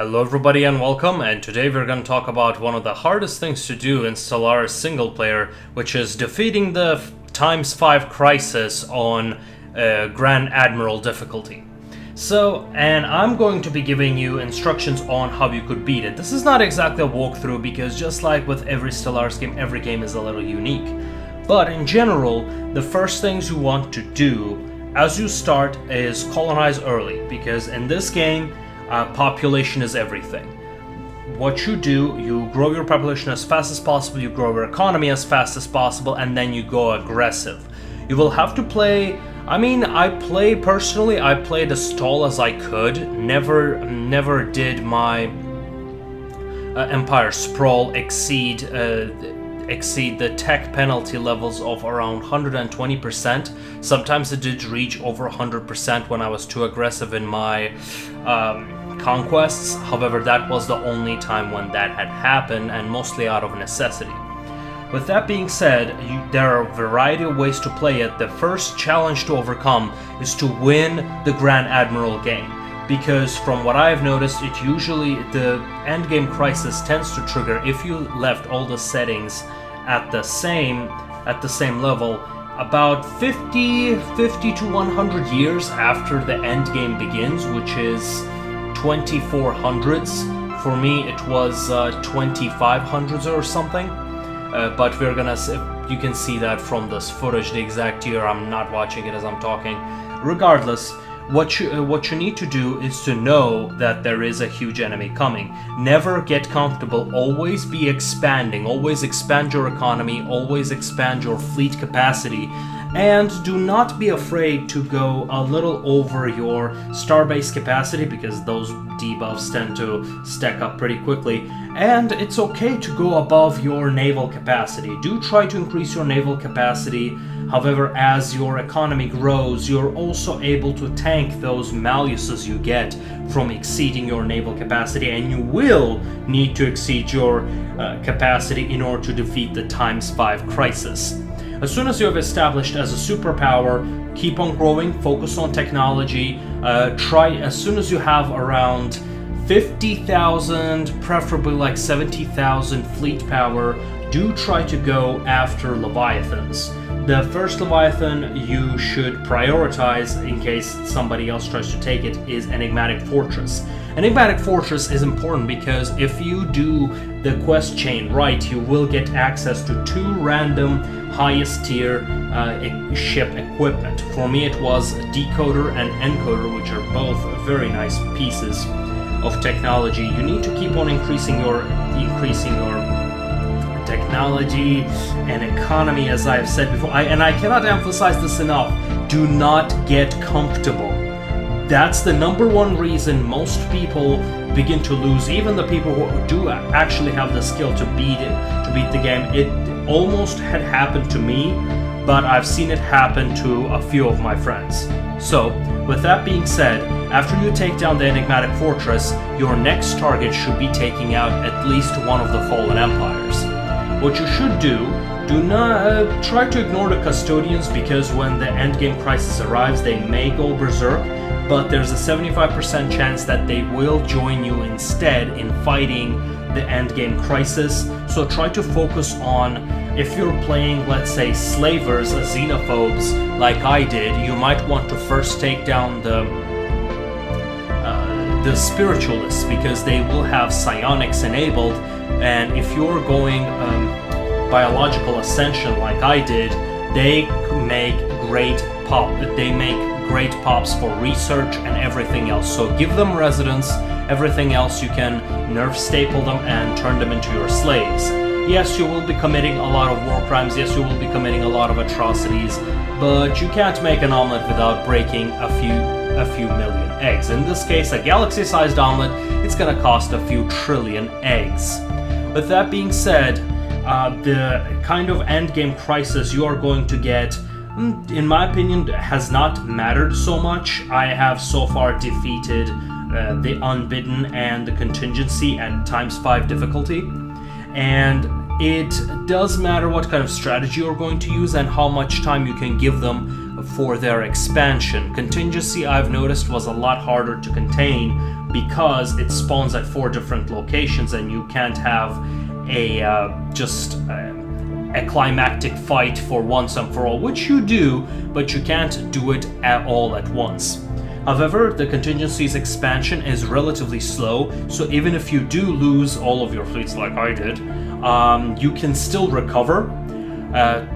Hello everybody and welcome, and today we're going to talk about one of the hardest things to do in Stellaris single player, which is defeating the ×5 crisis on Grand Admiral difficulty. And I'm going to be giving you instructions on how you could beat it. This is not exactly a walkthrough because just like with every Stellaris game, every game is a little unique. But in general, the first things you want to do as you start is colonize early, because in this game, population is everything. What you do, you grow your population as fast as possible, you grow your economy as fast as possible, and then you go aggressive. You will have to play, I played as tall as I could, never did my Empire Sprawl exceed the tech penalty levels of around 120%. Sometimes it did reach over 100% when I was too aggressive in my conquests. However, that was the only time when that had happened, and mostly out of necessity. With that being said, there are a variety of ways to play it. The first challenge to overcome is to win the Grand Admiral game, because from what I've noticed, the endgame crisis tends to trigger if you left all the settings at the same level about 50 to 100 years after the end game begins, which is 2400s. For me it was 2500s or something, but we're gonna see, you can see that from this footage, the exact year. I'm not watching it as I'm talking. Regardless, what you need to do is to know that there is a huge enemy coming. Never get comfortable, always be expanding, always expand your economy, always expand your fleet capacity, and do not be afraid to go a little over your starbase capacity, because those debuffs tend to stack up pretty quickly. And it's okay to go above your naval capacity. Do try to increase your naval capacity. However, as your economy grows, you're also able to tank those maluses you get from exceeding your naval capacity, and you will need to exceed your capacity in order to defeat the ×5 crisis. As soon as you have established as a superpower, keep on growing, focus on technology, as soon as you have around 50,000, preferably like 70,000 fleet power, do try to go after Leviathans. The first Leviathan you should prioritize, in case somebody else tries to take it, is Enigmatic Fortress. Enigmatic Fortress is important because if you do the quest chain right, you will get access to 2 random highest tier ship equipment. For me it was Decoder and Encoder, which are both very nice pieces of technology. You need to keep on increasing your technology and economy, as I have said before. And I cannot emphasize this enough. Do not get comfortable. That's the number one reason most people begin to lose, even the people who do actually have the skill to beat the game. It almost had happened to me, but I've seen it happen to a few of my friends. So, with that being said, after you take down the Enigmatic Fortress, your next target should be taking out at least one of the fallen empires. What you should do not try to ignore the custodians, because when the endgame crisis arrives, they may go berserk, but there's a 75% chance that they will join you instead in fighting the endgame crisis. So try to focus on, if you're playing, let's say, slavers, xenophobes, like I did, you might want to first take down the spiritualists, because they will have psionics enabled, and if you're going biological ascension like I did, they make great pops for research and everything else. So give them residence. Everything else you can nerf staple them and turn them into your slaves. Yes, you will be committing a lot of war crimes, yes, you will be committing a lot of atrocities, but you can't make an omelet without breaking a few million eggs. In this case, a galaxy-sized omelet, it's gonna cost a few trillion eggs. With that being said, the kind of endgame crisis you are going to get, in my opinion, has not mattered so much. I have so far defeated the Unbidden and the Contingency at ×5 difficulty, and it does matter what kind of strategy you're going to use and how much time you can give them for their expansion. Contingency, I've noticed, was a lot harder to contain because it spawns at 4 different locations and you can't have a climactic fight for once and for all, which you do, but you can't do it at all at once. However, the Contingency's expansion is relatively slow, so even if you do lose all of your fleets like I did, you can still recover.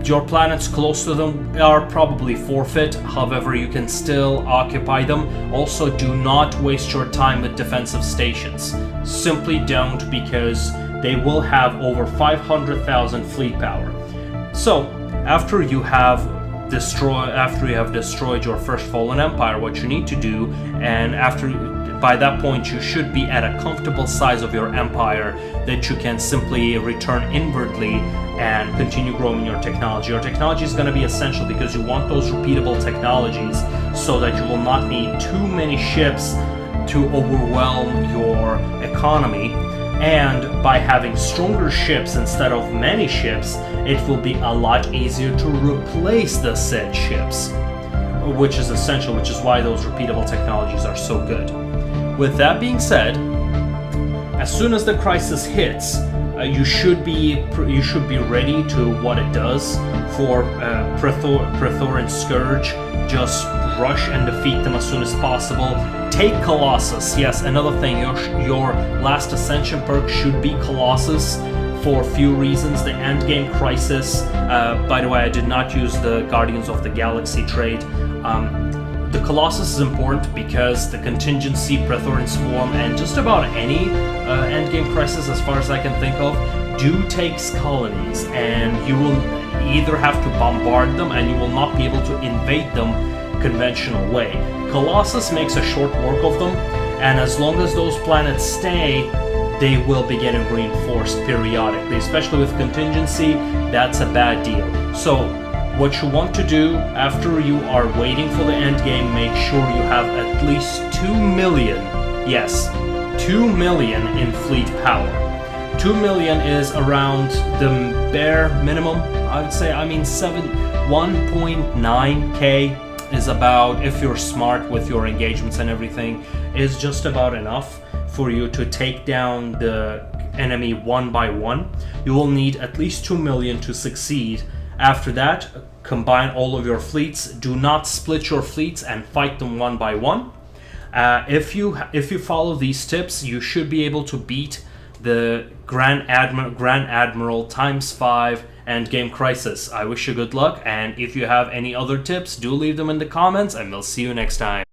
Your planets close to them are probably forfeit, however you can still occupy them. Also, do not waste your time with defensive stations. Simply don't, because they will have over 500,000 fleet power. So, after you have destroyed your first fallen empire, what you need to do, and by that point you should be at a comfortable size of your empire that you can simply return inwardly and continue growing your technology. Your technology is going to be essential because you want those repeatable technologies so that you will not need too many ships to overwhelm your economy. And by having stronger ships instead of many ships, it will be a lot easier to replace the said ships, which is essential, which is why those repeatable technologies are so good. With that being said, as soon as the crisis hits, you should be ready to what it does for Praetorian Scourge. Just rush and defeat them as soon as possible. Take Colossus. Yes, another thing, your last ascension perk should be Colossus for a few reasons. The endgame crisis, by the way, I did not use the Guardians of the Galaxy trait. The Colossus is important because the Contingency, Praetorian Swarm, and just about any endgame crisis, as far as I can think of, do take colonies, and you will either have to bombard them and you will not be able to invade them conventional way. Colossus makes a short work of them, and as long as those planets stay, they will be getting reinforced periodically, especially with Contingency. That's a bad deal. So what you want to do after you are waiting for the end game, make sure you have at least 2 million, yes, 2 million in fleet power. 2 million is around the bare minimum, I would say. I mean, 1.9k is about, if you're smart with your engagements and everything, is just about enough for you to take down the enemy one by one. You will need at least 2 million to succeed. After that, combine all of your fleets. Do not split your fleets and fight them one by one. If you follow these tips, you should be able to beat the Grand Admiral ×5 endgame crisis. I wish you good luck, and if you have any other tips, do leave them in the comments, and we'll see you next time.